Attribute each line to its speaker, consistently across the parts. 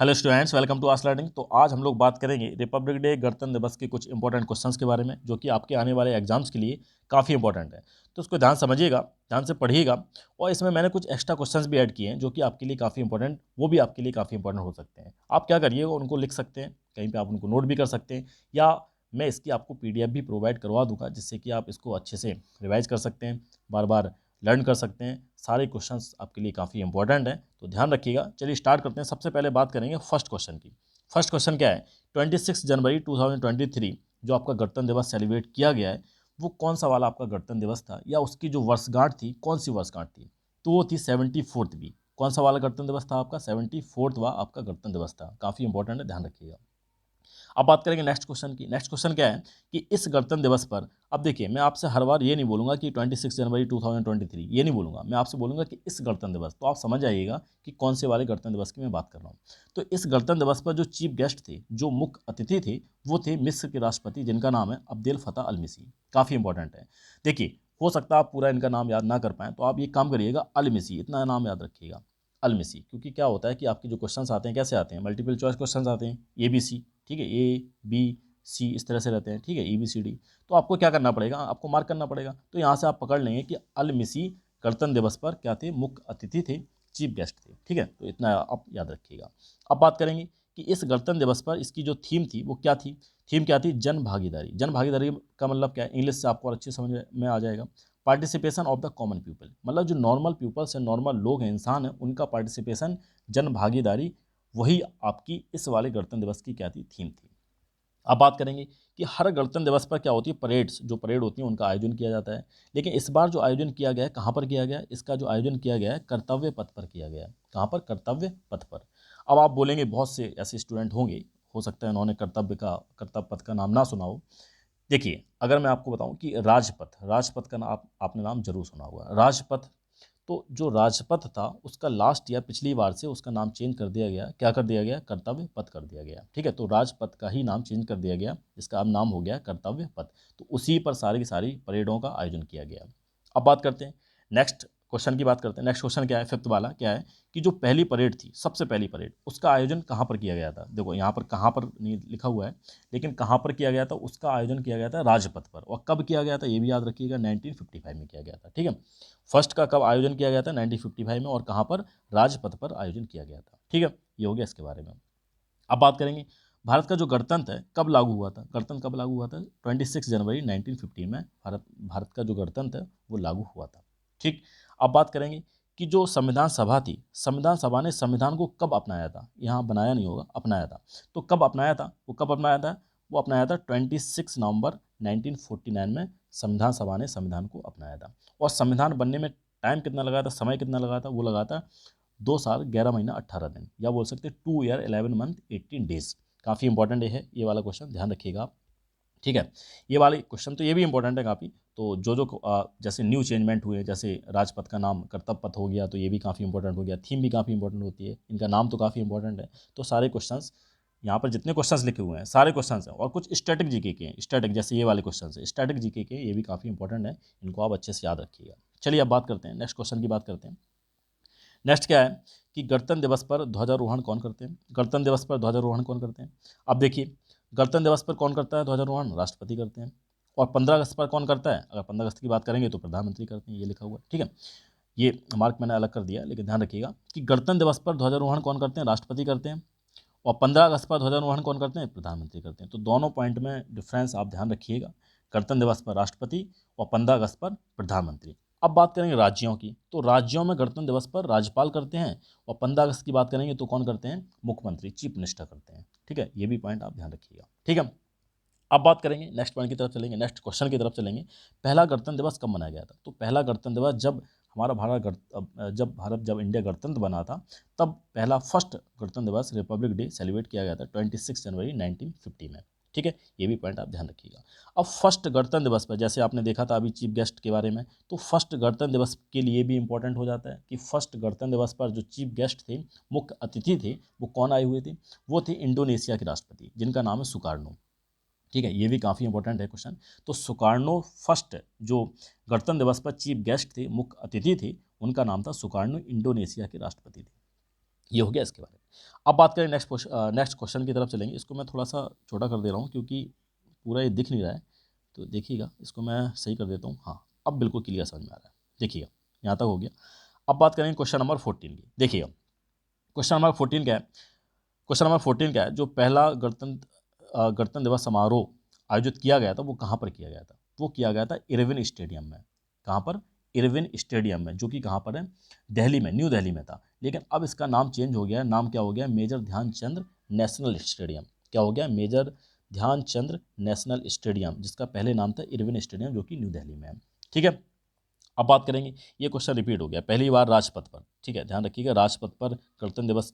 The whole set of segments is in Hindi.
Speaker 1: Hello students, welcome to Aas learning. तो आज हम लोग बात करेंगे रिपब्लिक डे गणतंत्र दिवस के कुछ इंपॉर्टेंट क्वेश्चंस के बारे में, जो कि आपके आने वाले एग्जाम्स के लिए काफ़ी इंपॉर्टेंट है। तो उसको ध्यान समझिएगा, ध्यान से पढ़िएगा। और इसमें मैंने कुछ एक्स्ट्रा क्वेश्चंस भी ऐड किए हैं जो कि आपके लिए काफ़ी इंपॉर्टेंट, वो भी आपके लिए काफ़ी इंपॉर्टेंट हो सकते हैं। आप क्या करिएगा, उनको लिख सकते हैं कहीं पर, आप उनको नोट भी कर सकते हैं, या मैं इसकी आपको PDF भी प्रोवाइड करवा दूंगा, जिससे कि आप इसको अच्छे से रिवाइज कर सकते हैं, बार बार लर्न कर सकते हैं। सारे क्वेश्चंस आपके लिए काफ़ी इंपॉर्टेंट हैं, तो ध्यान रखिएगा। चलिए स्टार्ट करते हैं। सबसे पहले बात करेंगे फर्स्ट क्वेश्चन की। फर्स्ट क्वेश्चन क्या है? 26 जनवरी 2023 जो आपका गणतंत्र दिवस सेलिब्रेट किया गया है, वो कौन सा वाला आपका गणतंत्र दिवस था, या उसकी जो वर्षगांठ थी कौन सी वर्षगांठ थी? तो वो थी 74th भी। कौन सा वाला गणतंत्र दिवस था आपका? 74वां आपका गणतंत्र दिवस था। काफ़ी इंपॉर्टेंट है, ध्यान रखिएगा। अब बात करेंगे नेक्स्ट क्वेश्चन की। नेक्स्ट क्वेश्चन क्या है कि इस गणतंत्र दिवस पर, अब देखिए मैं आपसे हर बार ये नहीं बोलूंगा कि 26 जनवरी 2023, ये नहीं बोलूंगा। मैं आपसे बोलूंगा कि इस गणतंत्र दिवस, तो आप समझ जाइएगा कि कौन से वाले गणतंत्र दिवस की मैं बात कर रहा हूँ। तो इस गणतंत्र दिवस पर जो चीफ गेस्ट थे, जो मुख्य अतिथि थे, वो थे मिस्र के राष्ट्रपति, जिनका नाम है अब्देल फतह अल मिसी। काफ़ी इंपॉर्टेंट है। देखिए, हो सकता है आप पूरा इनका नाम याद ना कर पाएँ, तो आप ये काम करिएगा, अल मिसी, इतना नाम याद रखिएगा, अल मिसी। क्योंकि क्या होता है कि आपके जो क्वेश्चंस आते हैं कैसे आते हैं, मल्टीपल चॉइस क्वेश्चंस आते हैं, ABC, ठीक है, A B C इस तरह से रहते हैं, ठीक है, EBCD। तो आपको क्या करना पड़ेगा, आपको मार्क करना पड़ेगा। तो यहाँ से आप पकड़ लेंगे कि अल मिसी गणतंत्र दिवस पर क्या थे? मुख्य अतिथि थे, चीफ गेस्ट थे, ठीक है। तो इतना आप याद रखिएगा। अब बात करेंगे कि इस गणतंत्र दिवस पर इसकी जो थीम थी वो क्या थी। थीम क्या थी? जन भागीदारी। जन भागीदारी का मतलब क्या है, इंग्लिश से आपको और अच्छी समझ में आ जाएगा। Participation of the common people, मतलब जो नॉर्मल पीपल्स हैं, नॉर्मल लोग हैं, इंसान हैं, उनका पार्टिसिपेशन, जन भागीदारी, वही आपकी इस वाले गणतंत्र दिवस की क्या थी? थीम थी। अब बात करेंगे कि हर गणतंत्र दिवस पर क्या होती है? परेड्स, जो परेड होती है उनका आयोजन किया जाता है। लेकिन इस बार जो आयोजन किया गया है, कहाँ पर किया गया है? इसका जो आयोजन किया गया है कर्तव्य पथ पर किया गया है। कहाँ पर? कर्तव्य पथ पर। अब आप बोलेंगे, बहुत से ऐसे स्टूडेंट होंगे, हो सकता है उन्होंने कर्तव्य पथ का नाम ना सुना हो। देखिए, अगर मैं आपको बताऊं कि राजपथ, राजपथ का नाम आपने नाम जरूर सुना होगा, राजपथ। तो जो राजपथ था उसका लास्ट ईयर, पिछली बार से उसका नाम चेंज कर दिया गया। क्या कर दिया गया? कर्तव्य पथ कर दिया गया, ठीक है। तो राजपथ का ही नाम चेंज कर दिया गया, जिसका अब नाम हो गया कर्तव्य पथ। तो उसी पर सारी की सारी परेडों का आयोजन किया गया। अब बात करते हैं नेक्स्ट क्वेश्चन की। बात करते हैं नेक्स्ट क्वेश्चन क्या है, फिफ्थ वाला क्या है कि जो पहली परेड थी, सबसे पहली परेड, उसका आयोजन कहाँ पर किया गया था? देखो यहाँ पर कहाँ पर नहीं लिखा हुआ है, लेकिन कहाँ पर किया गया था? उसका आयोजन किया गया था राजपथ पर। और कब किया गया था ये भी याद रखिएगा, 1955 में किया गया था, ठीक है। फर्स्ट का कब आयोजन किया गया था? 1955 में। और कहाँ पर? राजपथ पर आयोजन किया गया था, ठीक है। ये हो गया इसके बारे में। अब बात करेंगे भारत का जो गणतंत्र है कब लागू हुआ था। गणतंत्र कब लागू हुआ था? 26 जनवरी 1915 में भारत का जो गणतंत्र है वो लागू हुआ था, ठीक। अब बात करेंगे कि जो संविधान सभा थी, संविधान सभा ने संविधान को कब अपनाया था? यहाँ बनाया नहीं होगा, अपनाया था। तो कब अपनाया था? वो कब अपनाया था? वो अपनाया था 26 नवंबर 1949 में संविधान सभा ने संविधान को अपनाया था। और संविधान बनने में टाइम कितना लगा था, समय कितना लगा था? वो लगा था 2 साल 11 महीना 18 दिन, या बोल सकते 2 ईयर 11 मंथ 18 डेज। काफ़ी इंपॉर्टेंट है ये वाला क्वेश्चन, ध्यान रखिएगा आप, ठीक है। ये वाले क्वेश्चन तो ये भी इंपॉर्टेंट है काफ़ी। तो जैसे न्यू चेंजमेंट हुए, जैसे राजपथ का नाम कर्तव्य पथ हो गया, तो ये भी काफ़ी इंपॉर्टेंट हो गया। थीम भी काफ़ी इंपॉर्टेंट होती है, इनका नाम तो काफ़ी इंपॉर्टेंट है। तो सारे क्वेश्चंस यहाँ पर जितने क्वेश्चंस लिखे हुए हैं, सारे क्वेश्चंस हैं। और कुछ स्टैटिक जीके के हैं, स्टैटिक जैसे ये वाले क्वेश्चन है स्टैटिक जीके के, ये भी काफ़ी इंपॉर्टेंट है, इनको आप अच्छे से याद रखिएगा। चलिए अब बात करते हैं नेक्स्ट क्वेश्चन की, बात करते हैं। नेक्स्ट क्या है कि गणतंत्र दिवस पर ध्वजारोहण कौन करते हैं? गणतंत्र दिवस पर ध्वजारोहण कौन करते हैं? अब देखिए, गणतंत्र दिवस पर कौन करता है ध्वजारोहण? राष्ट्रपति करते हैं। और 15 अगस्त पर कौन करता है? अगर 15 अगस्त की बात करेंगे तो प्रधानमंत्री करते हैं, ये लिखा हुआ है, ठीक है। ये मार्क मैंने अलग कर दिया, लेकिन ध्यान रखिएगा कि गणतंत्र दिवस पर ध्वजारोहण कौन करते हैं? राष्ट्रपति करते हैं। और 15 अगस्त पर ध्वजारोहण कौन करते हैं? प्रधानमंत्री करते हैं। तो दोनों पॉइंट में डिफरेंस आप ध्यान रखिएगा, गणतंत्र दिवस पर राष्ट्रपति और 15 अगस्त पर प्रधानमंत्री। अब बात करेंगे राज्यों की, तो राज्यों में गणतंत्र दिवस पर राज्यपाल करते हैं। और 15 अगस्त की बात करेंगे तो कौन करते हैं? मुख्यमंत्री, चीफ मिनिस्टर करते हैं, ठीक है। ये भी पॉइंट आप ध्यान रखिएगा, ठीक है। अब बात करेंगे नेक्स्ट पॉइंट की तरफ चलेंगे, नेक्स्ट क्वेश्चन की तरफ चलेंगे। पहला गणतंत्र दिवस कब मनाया गया था? तो पहला गणतंत्र दिवस जब हमारा जब इंडिया गणतंत्र बना था, तब पहला फर्स्ट गणतंत्र दिवस रिपब्लिक डे सेलिब्रेट किया गया था 26 जनवरी 1950 में, ठीक है। ये भी पॉइंट आप ध्यान रखिएगा। अब फर्स्ट गणतंत्र दिवस पर, जैसे आपने देखा था अभी चीफ गेस्ट के बारे में, तो फर्स्ट गणतंत्र दिवस के लिए भी इंपॉर्टेंट हो जाता है कि फर्स्ट गणतंत्र दिवस पर जो चीफ गेस्ट थे, मुख्य अतिथि थे, वो कौन आए हुए थे? वो थे इंडोनेशिया के राष्ट्रपति, जिनका नाम है सुकार्नो, ठीक है। ये भी काफ़ी इंपॉर्टेंट है क्वेश्चन। तो सुकार्नो फर्स्ट जो गणतंत्र दिवस पर चीफ गेस्ट थे, मुख्य अतिथि थे, उनका नाम था सुकार्नो, इंडोनेशिया के राष्ट्रपति थे। ये हो गया इसके बारे में। अब बात करें नेक्स्ट क्वेश्चन की तरफ चलेंगे। इसको मैं थोड़ा सा छोटा कर दे रहा हूँ क्योंकि पूरा ये दिख नहीं रहा है, तो देखिएगा इसको मैं सही कर देता हूँ। हाँ, अब बिल्कुल क्लियर समझ में आ रहा है। देखिएगा यहाँ तक हो गया। अब बात करेंगे क्वेश्चन नंबर 14 की। देखिएगा क्वेश्चन नंबर 14 क्या है। क्वेश्चन नंबर 14 क्या है, जो पहला गणतंत्र दिवस समारोह आयोजित किया गया था वो कहाँ पर किया गया था। वो किया गया था इरविन स्टेडियम में। कहाँ पर? इरविन स्टेडियम में, जो कि कहाँ पर है, दिल्ली में, न्यू दिल्ली में था। लेकिन अब इसका नाम चेंज हो गया है। नाम क्या हो गया? Major Dhyanchand National Stadium. क्या हो गया? मेजर ध्यानचंद नेशनल स्टेडियम, जिसका पहले नाम था इरविन स्टेडियम, जो कि न्यू दिल्ली में है। ठीक है, अब बात करेंगे, ये क्वेश्चन रिपीट हो गया, पहली बार राजपथ पर। ठीक है, ध्यान रखिएगा, राजपथ पर गणतंत्र दिवस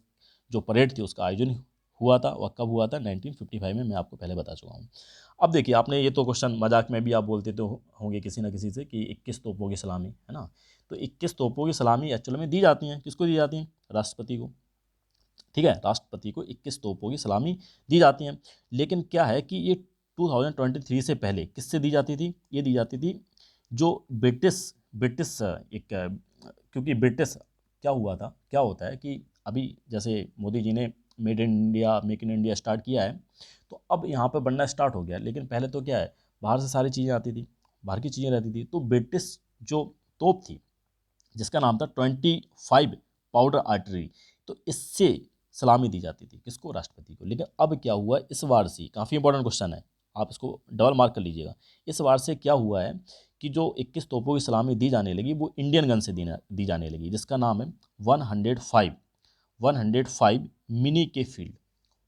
Speaker 1: जो परेड थी उसका आयोजन हुआ था। वह कब हुआ था? 1955 में। मैं आपको पहले बता चुका हूँ। अब देखिए, आपने ये तो क्वेश्चन मजाक में भी आप बोलते तो होंगे किसी ना किसी से कि 21 तोपों की सलामी, है ना। तो 21 तोपों की सलामी एक्चुअल में दी जाती हैं, किसको दी जाती हैं? राष्ट्रपति को। ठीक है, राष्ट्रपति को 21 तोपों की सलामी दी जाती हैं। लेकिन क्या है कि ये 2023 से पहले किससे दी जाती थी? ये दी जाती थी जो ब्रिटिश ब्रिटिश एक क्योंकि ब्रिटिश क्या हुआ था, क्या होता है कि अभी जैसे मोदी जी ने मेक इन इंडिया स्टार्ट किया है, तो अब यहाँ पर बनना स्टार्ट हो गया। लेकिन पहले तो क्या है, बाहर से सारी चीज़ें आती थी, बाहर की चीज़ें रहती थी। तो ब्रिटिश जो तोप थी जिसका नाम था 25 पाउडर आर्टरी, तो इससे सलामी दी जाती थी किसको? राष्ट्रपति को। लेकिन अब क्या हुआ इस बार से, काफ़ी इंपॉर्टेंट क्वेश्चन है, आप इसको डबल मार्क कर लीजिएगा। इस बार से क्या हुआ है कि जो 21 तोपों की सलामी दी जाने लगी वो इंडियन गन से दी जाने लगी, जिसका नाम है 105 मिनी के फील्ड।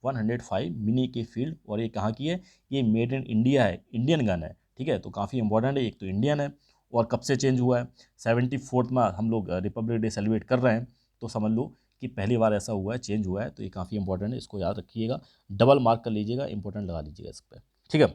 Speaker 1: 105 मिनी के फील्ड। और ये कहाँ की है? ये मेड इन इंडिया है, इंडियन गन है। ठीक है, तो काफ़ी इंपॉर्टेंट है। एक तो इंडियन है, और कब से चेंज हुआ है? 74th में हम लोग रिपब्लिक डे सेलिब्रेट कर रहे हैं, तो समझ लो कि पहली बार ऐसा हुआ है, चेंज हुआ है। तो ये काफ़ी इंपॉर्टेंट है, इसको याद रखिएगा, डबल मार्क कर लीजिएगा, इंपॉर्टेंट लगा लीजिएगा इस पर। ठीक है,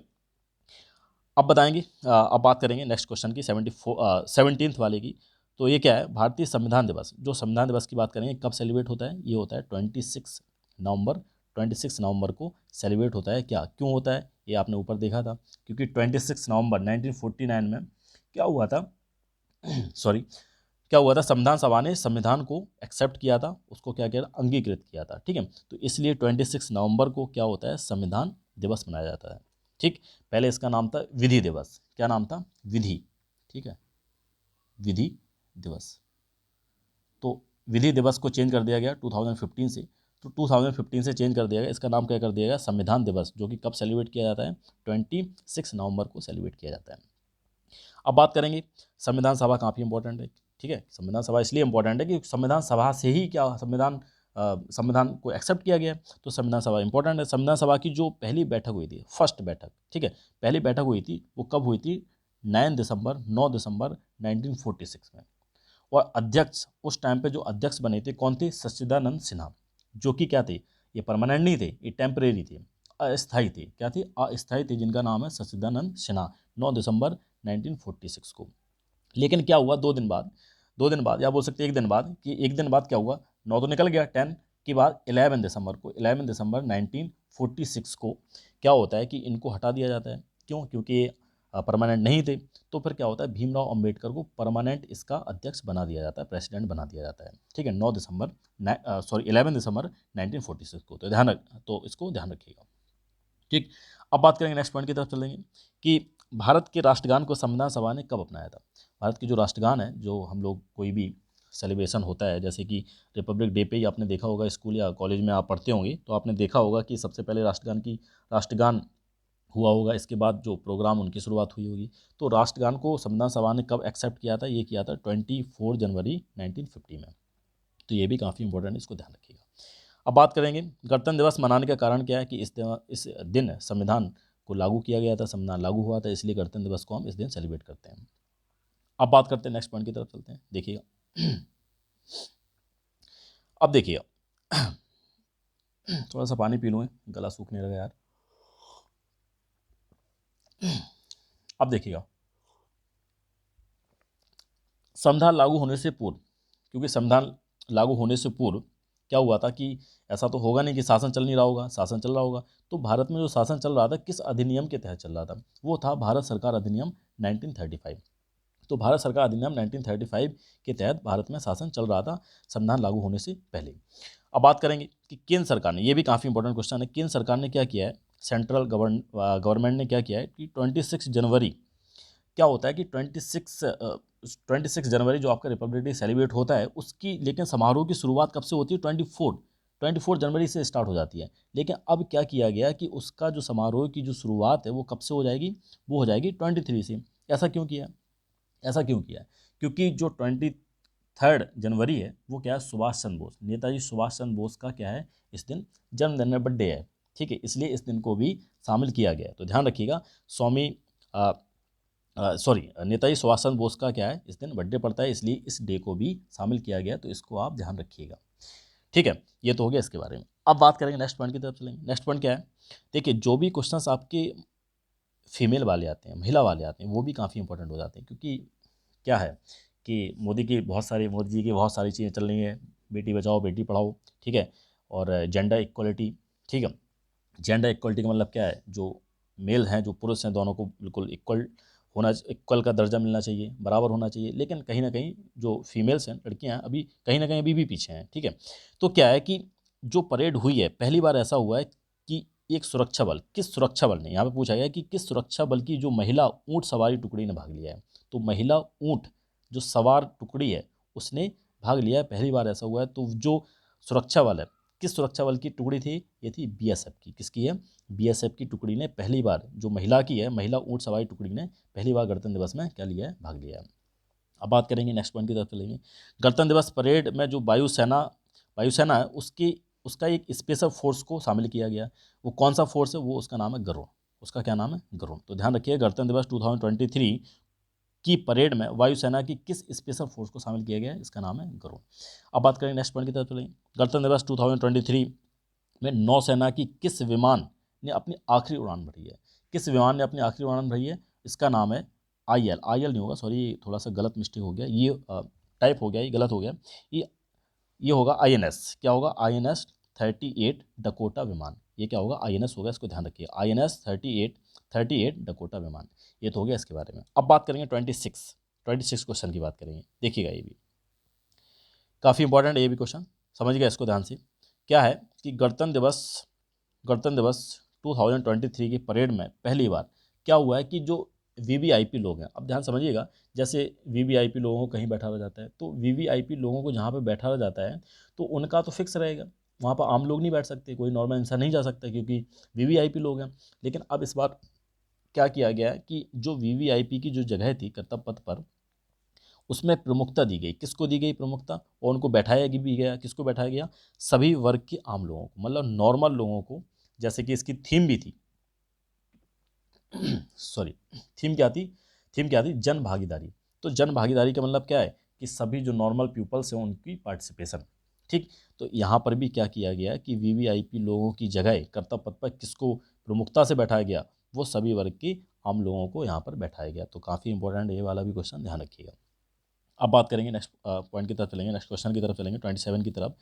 Speaker 1: अब बताएंगे, अब बात करेंगे नेक्स्ट क्वेश्चन की, 17th वाले की। तो ये क्या है? भारतीय संविधान दिवस। जो संविधान दिवस की बात करेंगे, कब सेलिब्रेट होता है? ये होता है 26 नवंबर। 26 नवंबर को सेलिब्रेट होता है। क्या क्यों होता है? ये आपने ऊपर देखा था, क्योंकि 26 नवंबर 1949 में क्या हुआ था सॉरी, क्या हुआ था, संविधान सभा ने संविधान को एक्सेप्ट किया था, उसको क्या किया था? अंगीकृत किया था। ठीक है, तो इसलिए 26 नवंबर को क्या होता है? संविधान दिवस मनाया जाता है। ठीक, पहले इसका नाम था विधि दिवस। क्या नाम था? विधि। ठीक है, विधि दिवस। तो विधि दिवस को चेंज कर दिया गया 2015 से। तो 2015 से चेंज कर दिया गया, इसका नाम क्या कर दिया गया? संविधान दिवस, जो कि कब सेलिब्रेट किया जाता है? 26 नवंबर को सेलिब्रेट किया जाता है। अब बात करेंगे, संविधान सभा काफ़ी इंपॉर्टेंट है। ठीक है, संविधान सभा इसलिए इंपॉर्टेंट है कि संविधान सभा से ही क्या संविधान को एक्सेप्ट किया गया। तो संविधान सभा इंपॉर्टेंट है। संविधान सभा की जो पहली बैठक हुई थी, फर्स्ट बैठक, ठीक है, पहली बैठक हुई थी, वो कब हुई थी? 9 दिसंबर 1946 में। और अध्यक्ष उस टाइम पे जो अध्यक्ष बने थे कौन थे? सच्चिदानंद सिन्हा, जो कि क्या थे? ये परमानेंट नहीं थे, ये टेम्परेरी थे, अस्थायी थे। क्या थे? अस्थायी थे, जिनका नाम है सच्चिदानंद सिन्हा। 9 दिसंबर 1946 को। लेकिन क्या हुआ 2 दिन बाद, 2 दिन बाद या बोल सकते हैं 1 दिन बाद, कि 1 दिन बाद क्या हुआ, 9 तो निकल गया, 10 के बाद 11 दिसंबर 1946 को क्या होता है कि इनको हटा दिया जाता है। क्यों? क्योंकि ये परमानेंट नहीं थे। तो फिर क्या होता है, भीमराव अंबेडकर को परमानेंट इसका अध्यक्ष बना दिया जाता है, प्रेसिडेंट बना दिया जाता है। ठीक है, 11 दिसंबर 1946 को। तो इसको ध्यान रखिएगा। ठीक, अब बात करेंगे, नेक्स्ट पॉइंट की तरफ चलेंगे कि भारत के राष्ट्रगान को संविधान सभा ने कब अपनाया था। भारत की जो राष्ट्रगान है, जो हम लोग कोई भी सेलिब्रेशन होता है, जैसे कि रिपब्लिक डे पे ही आपने देखा होगा, स्कूल या कॉलेज में आप पढ़ते होंगे, तो आपने देखा होगा कि सबसे पहले राष्ट्रगान हुआ होगा, इसके बाद जो प्रोग्राम उनकी शुरुआत हुई होगी। तो राष्ट्रगान को संविधान सभा ने कब एक्सेप्ट किया था? ये किया था 24 जनवरी 1950 में। तो ये भी काफ़ी इंपॉर्टेंट है, इसको ध्यान रखिएगा। अब बात करेंगे, गणतंत्र दिवस मनाने का कारण क्या है? कि इस दिन संविधान को लागू किया गया था, संविधान लागू हुआ था, इसलिए गणतंत्र दिवस को हम इस दिन सेलिब्रेट करते हैं। अब बात करते हैं, नेक्स्ट पॉइंट की तरफ चलते हैं। देखिएगा अब देखिएगा थोड़ा सा पानी पी लूँ, गला सूखने लगा यार। अब देखिएगा, संविधान लागू होने से पूर्व, क्योंकि संविधान लागू होने से पूर्व क्या हुआ था कि ऐसा तो होगा नहीं कि शासन चल नहीं रहा होगा, शासन चल रहा होगा। तो भारत में जो शासन चल रहा था, किस अधिनियम के तहत चल रहा था? वो था भारत सरकार अधिनियम 1935। तो भारत सरकार अधिनियम 1935 के तहत भारत में शासन चल रहा था संविधान लागू होने से पहले। अब बात करेंगे कि केंद्र सरकार ने, ये भी काफ़ी इंपॉर्टेंट क्वेश्चन है, केंद्र सरकार ने क्या किया है, सेंट्रल गवर्नमेंट ने क्या किया है कि 26 जनवरी, क्या होता है कि 26 जनवरी जो आपका रिपब्लिक डे सेलिब्रेट होता है उसकी, लेकिन समारोह की शुरुआत कब से होती है, 24 जनवरी से स्टार्ट हो जाती है। लेकिन अब क्या किया गया कि उसका जो समारोह की जो शुरुआत है वो कब से हो जाएगी, वो हो जाएगी 23 से। ऐसा क्यों किया, ऐसा क्यों किया? क्योंकि जो 23 जनवरी है वो क्या है, सुभाष चंद्र बोस, नेताजी सुभाष चंद्र बोस का क्या है, इस दिन जन्मदिन है, बर्थडे है। ठीक है, इसलिए इस दिन को भी शामिल किया गया है। तो ध्यान रखिएगा, नेताजी सुभाष चंद्र बोस का क्या है, इस दिन बर्थडे पड़ता है, इसलिए इस डे को भी शामिल किया गया। तो इसको आप ध्यान रखिएगा। ठीक है, ये तो हो गया इसके बारे में। अब बात करेंगे नेक्स्ट पॉइंट की तरफ चलेंगे। नेक्स्ट पॉइंट क्या है, देखिए जो भी क्वेश्चंस आपके फीमेल वाले आते हैं, महिला वाले आते हैं, वो भी काफ़ी इंपॉर्टेंट हो जाते हैं। क्योंकि क्या है कि मोदी जी की बहुत सारी चीज़ें चल रही हैं, बेटी बचाओ बेटी पढ़ाओ, ठीक है, और जेंडर इक्वलिटी। ठीक है, जेंडर इक्वलिटी का मतलब क्या है, जो मेल हैं जो पुरुष हैं दोनों को बिल्कुल इक्वल का दर्जा मिलना चाहिए, बराबर होना चाहिए। लेकिन कहीं ना कहीं जो फीमेल्स हैं, लड़कियां हैं, अभी कहीं ना कहीं अभी भी पीछे हैं। ठीक है, तो क्या है कि जो परेड हुई है, पहली बार ऐसा हुआ है कि एक सुरक्षा बल, किस सुरक्षा बल ने, यहाँ पे पूछा गया कि किस सुरक्षा बल की जो महिला ऊँट सवारी टुकड़ी ने भाग लिया है। तो महिला ऊँट जो सवार टुकड़ी है उसने भाग लिया है, पहली बार ऐसा हुआ है। तो जो सुरक्षा बल है, किस सुरक्षा बल की टुकड़ी थी, ये थी बीएसएफ की। किसकी है, बीएसएफ की टुकड़ी ने पहली बार, जो महिला की है, महिला ऊँट सवारी टुकड़ी ने पहली बार गणतंत्र दिवस में क्या लिया है, भाग लिया है। अब बात करेंगे नेक्स्ट पॉइंट की तरफ चलेंगे। गणतंत्र दिवस परेड में जो वायुसेना है उसका एक स्पेशल फोर्स को शामिल किया गया। वो कौन सा फोर्स है, वो उसका नाम है गरुड़। उसका क्या नाम है, गरुड़। तो ध्यान रखिए, गणतंत्र दिवस 2023 की परेड में वायुसेना की किस स्पेशल फोर्स को शामिल किया गया है, इसका नाम है गरुड़। अब बात करेंगे नेक्स्ट पॉइंट की तरफ चलेंगे। गणतंत्र दिवस 2023 में नौसेना की किस विमान ने अपनी आखिरी उड़ान भरी है, किस विमान ने अपनी आखिरी उड़ान भरी है, इसका नाम है आईएल नहीं होगा, सॉरी थोड़ा सा गलत मिस्टेक हो गया, ये टाइप हो गया, ये गलत हो गया, ये होगा आईएनएस। क्या होगा, आईएनएस 38 डकोटा विमान। ये क्या होगा, आईएनएस होगा, इसको ध्यान रखिए, आईएनएस 38 डकोटा विमान। ये तो हो गया इसके बारे में। अब बात करेंगे 26 क्वेश्चन की बात करेंगे। देखिएगा, ये भी काफ़ी इंपॉर्टेंट है, ये भी क्वेश्चन समझिएगा इसको ध्यान से। क्या है कि गणतंत्र दिवस 2023 की परेड में पहली बार क्या हुआ है कि जो वीवीआईपी लोग हैं, अब ध्यान समझिएगा, जैसे वीवीआईपी लोगों को कहीं बैठा रहा जाता है, तो वीवीआईपी लोगों को जहाँ पे बैठा रहा जाता है तो उनका तो फिक्स रहेगा, वहाँ पर आम लोग नहीं बैठ सकते, कोई नॉर्मल इंसान नहीं जा सकता, क्योंकि वीवीआईपी लोग हैं। लेकिन अब इस बार क्या किया गया है कि जो वीवीआईपी की जो जगह थी कर्तव्य पथ पर, उसमें प्रमुखता दी गई। किसको दी गई प्रमुखता, और उनको बैठाया भी गया, किसको बैठाया गया, सभी वर्ग के आम लोगों को, मतलब नॉर्मल लोगों को। जैसे कि इसकी थीम भी थी सॉरी, थीम क्या थी, जन भागीदारी। तो जन भागीदारी का मतलब क्या है कि सभी जो नॉर्मल पीपल्स हैं उनकी पार्टिसिपेशन। ठीक, तो यहाँ पर भी क्या किया गया कि वीवीआईपी लोगों की जगह कर्तव्य पथ पर किसको प्रमुखता से बैठाया गया, वो सभी वर्ग के आम लोगों को यहाँ पर बैठाया गया। तो काफ़ी इंपॉर्टेंट ये वाला भी क्वेश्चन, ध्यान रखिएगा। अब बात करेंगे नेक्स्ट पॉइंट की तरफ चलेंगे, नेक्स्ट क्वेश्चन की तरफ चलेंगे, 27 की तरफ।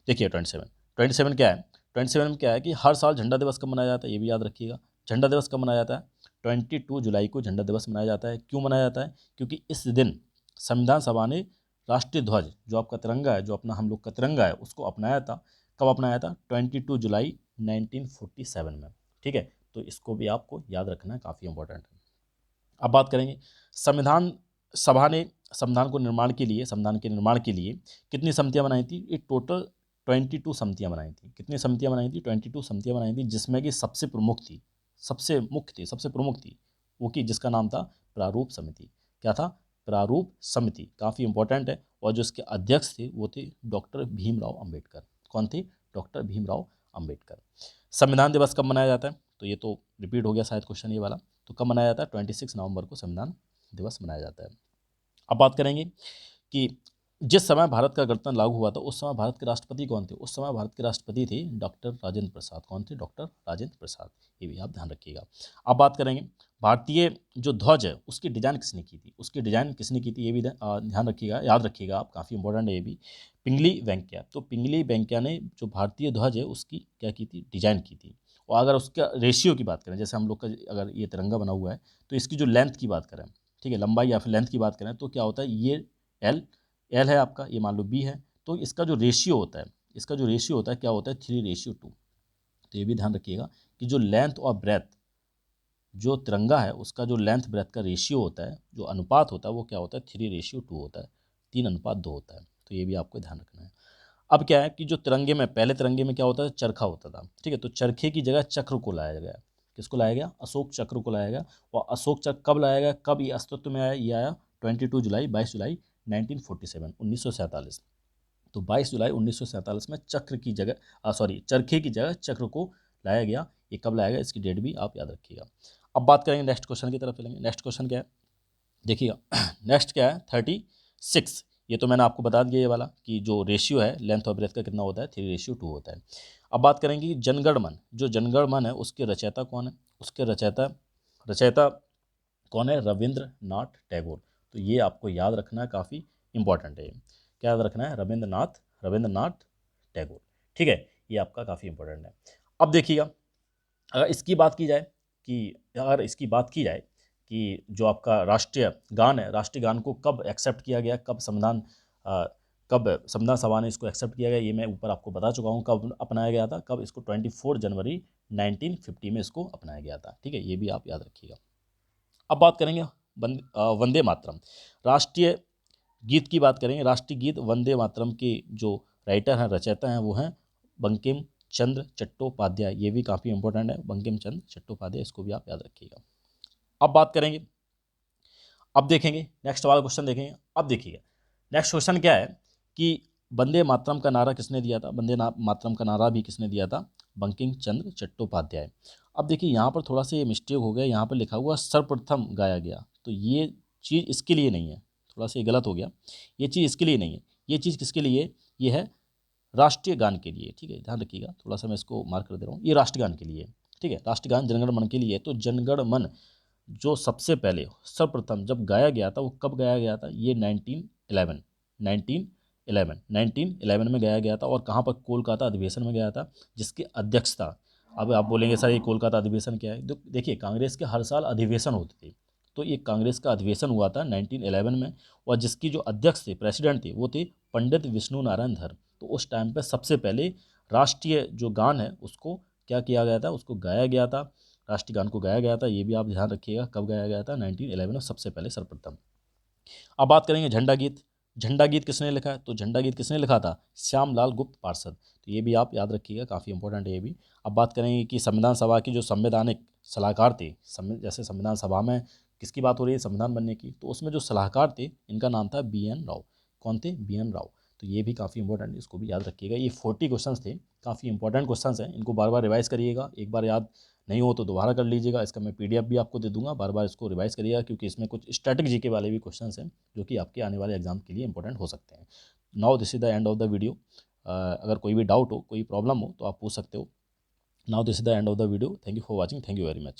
Speaker 1: देखिए 27 क्या है, 27 में क्या है कि हर साल झंडा दिवस कब मनाया जाता है, ये भी याद रखिएगा। झंडा दिवस कब मनाया जाता है, 22 जुलाई को झंडा दिवस मनाया जाता है। क्यों मनाया जाता है, क्योंकि इस दिन संविधान सभा ने राष्ट्रीय ध्वज, जो आपका तिरंगा है, जो अपना हम लोग का तिरंगा है, उसको अपनाया था। कब अपनाया था, 22 जुलाई 1947 में। ठीक है, तो इसको भी आपको याद रखना है, काफ़ी इंपॉर्टेंट है। अब बात करेंगे संविधान सभा ने संविधान के निर्माण के लिए कितनी समितियां बनाई थी, ये टोटल 22 समितियां बनाई थी। कितनी समितियां बनाई थी, 22 समितियां बनाई थी, जिसमें कि सबसे प्रमुख थी वो की जिसका नाम था प्रारूप समिति। क्या था, प्रारूप समिति, काफ़ी इंपॉर्टेंट है। और जो इसके अध्यक्ष थे वो थे डॉक्टर भीमराव अम्बेडकर। कौन थे, डॉक्टर भीमराव अम्बेडकर। संविधान दिवस कब मनाया जाता है, तो ये तो रिपीट हो गया शायद क्वेश्चन ये वाला। तो कब मनाया जाता है, 26 नवंबर को संविधान दिवस मनाया जाता है। अब बात करेंगे कि जिस समय भारत का गणतंत्र लागू हुआ था उस समय भारत के राष्ट्रपति कौन थे, उस समय भारत के राष्ट्रपति थे डॉक्टर राजेंद्र प्रसाद। कौन थे, डॉक्टर राजेंद्र प्रसाद, ये भी आप ध्यान रखिएगा। अब बात करेंगे भारतीय जो ध्वज है उसकी डिजाइन किसने की थी, ये भी ध्यान रखिएगा, याद रखिएगा आप, काफ़ी इंपॉर्टेंट है ये भी। पिंगली वेंकैया। तो पिंगली वेंकैया ने जो भारतीय ध्वज है उसकी क्या की थी, डिजाइन की थी। और अगर उसका रेशियो की बात करें, जैसे हम लोग का अगर ये तिरंगा बना हुआ है तो इसकी जो लेंथ की बात करें, ठीक है, लंबाई या फिर लेंथ की बात करें तो क्या होता है, ये एल है आपका, ये मान लो बी है, तो इसका जो रेशियो होता है, क्या होता है 3:2। तो ये भी ध्यान रखिएगा कि जो लेंथ और ब्रेथ, जो तिरंगा है उसका जो लेंथ ब्रेथ का रेशियो होता है, जो अनुपात होता है, वो क्या होता है 3:2 होता है, 3:2 होता है। तो ये भी आपको ध्यान रखना है। अब क्या है कि जो तिरंगे में, पहले तिरंगे में क्या होता था, चरखा होता था, ठीक है, तो चरखे की जगह चक्र को लाया गया। किसको लाया गया, अशोक चक्र को लाया गया। और अशोक चक्र कब लाया गया, कब ये अस्तित्व में आया, ये आया 22 जुलाई 1947, 1947। तो 22 जुलाई 1947 में चक्र की जगह चरखे की जगह चक्र को लाया गया। ये कब लाया गया, इसकी डेट भी आप याद रखिएगा। अब बात करेंगे नेक्स्ट क्वेश्चन की तरफ चलेंगे। नेक्स्ट क्वेश्चन क्या है, देखिएगा नेक्स्ट क्या है 36। ये तो मैंने आपको बता दिया ये वाला कि जो रेशियो है लेंथ और ब्रेथ का कितना होता है, 3:2 होता है। अब बात करेंगे कि जनगण मन, जो जनगण मन है उसके रचयिता कौन है, उसके रचयिता कौन है, रविंद्रनाथ टैगोर। तो ये आपको याद रखना है, काफ़ी इंपॉर्टेंट है ये। क्या याद रखना है, रविंद्रनाथ टैगोर, ठीक है, ये आपका काफ़ी इंपॉर्टेंट है। अब देखिएगा, अगर इसकी बात की जाए कि जो आपका राष्ट्रीय गान है, राष्ट्रीय गान को कब एक्सेप्ट किया गया, कब संविधान सभा ने इसको एक्सेप्ट किया गया, ये मैं ऊपर आपको बता चुका हूँ कब अपनाया गया था, कब इसको 24 जनवरी 1950 में इसको अपनाया गया था, ठीक है, ये भी आप याद रखिएगा। अब बात करेंगे वंदे मातरम, राष्ट्रीय गीत की बात करेंगे। राष्ट्रीय गीत वंदे मातरम के जो राइटर हैं, रचयिता हैं, वो हैं बंकिम चंद्र चट्टोपाध्याय। ये भी काफ़ी इंपॉर्टेंट है, बंकिम चंद्र चट्टोपाध्याय, इसको भी आप याद रखिएगा। अब बात करेंगे, अब देखेंगे नेक्स्ट वाला क्वेश्चन देखेंगे। अब देखिएगा नेक्स्ट क्वेश्चन क्या है कि वंदे मातरम का नारा किसने दिया था, मातरम का नारा भी किसने दिया था, बंकिम चंद्र चट्टोपाध्याय। अब देखिए यहाँ पर थोड़ा सा ये मिस्टेक हो गया, यहाँ पर लिखा हुआ सर्वप्रथम गाया गया, तो ये चीज़ इसके लिए नहीं है, थोड़ा सा ये गलत हो गया, ये चीज़ इसके लिए नहीं है, ये चीज़ किसके लिए, ये है राष्ट्रीय गान के लिए, ठीक है, ध्यान रखिएगा, थोड़ा सा मैं इसको मार्क कर दे रहा हूँ, ये राष्ट्रीय गान के लिए, ठीक है, राष्ट्रीय गान जनगण मन के लिए। तो जनगण मन जो सबसे पहले सर्वप्रथम जब गाया गया था, वो कब गाया गया था, ये 1911 में गाया गया था। और कहाँ पर, कोलकाता अधिवेशन में गया था, जिसकी अध्यक्षता, अब आप बोलेंगे सर ये कोलकाता अधिवेशन क्या है, देखिए कांग्रेस के हर साल अधिवेशन होते थे, तो ये कांग्रेस का अधिवेशन हुआ था 1911 में, और जिसकी जो अध्यक्ष थे, प्रेसिडेंट थे, वो थे पंडित विष्णु नारायण धर। तो उस टाइम पर सबसे पहले राष्ट्रीय जो गान है उसको क्या किया गया था, उसको गाया गया था, राष्ट्रीय गान को गाया गया था। ये भी आप ध्यान रखिएगा, कब गाया गया था, 1911 में सबसे पहले सर्वप्रथम। अब बात करेंगे झंडा गीत। झंडा गीत किसने लिखा है, तो झंडा गीत किसने लिखा था, श्यामलाल गुप्त पार्षद। तो ये भी आप याद रखिएगा, काफ़ी इंपॉर्टेंट है ये भी। अब बात करेंगे कि संविधान सभा की जो संवैधानिक सलाहकार थे, जैसे संविधान सभा में किसकी बात हो रही है, संविधान बनने की, तो उसमें जो सलाहकार थे इनका नाम था BN राव। कौन थे, BN राव। तो ये भी काफ़ी इंपॉर्टेंट है, इसको भी याद रखिएगा। ये 40 क्वेश्चन थे, काफ़ी इंपॉर्टेंट क्वेश्चन हैं, इनको बार बार रिवाइज करिएगा, एक बार याद नहीं हो तो दोबारा कर लीजिएगा। इसका मैं PDF भी आपको दे दूंगा, बार बार इसको रिवाइज करिएगा, क्योंकि इसमें कुछ स्टैटिक जीके वाले भी क्वेश्चंस हैं जो कि आपके आने वाले एग्जाम के लिए इंपॉर्टेंट हो सकते हैं। Now this is the end of the video. अगर कोई भी डाउट हो, कोई प्रॉब्लम हो तो आप पूछ सकते हो। Now this is the end of the video. Thank you for watching, thank you very much.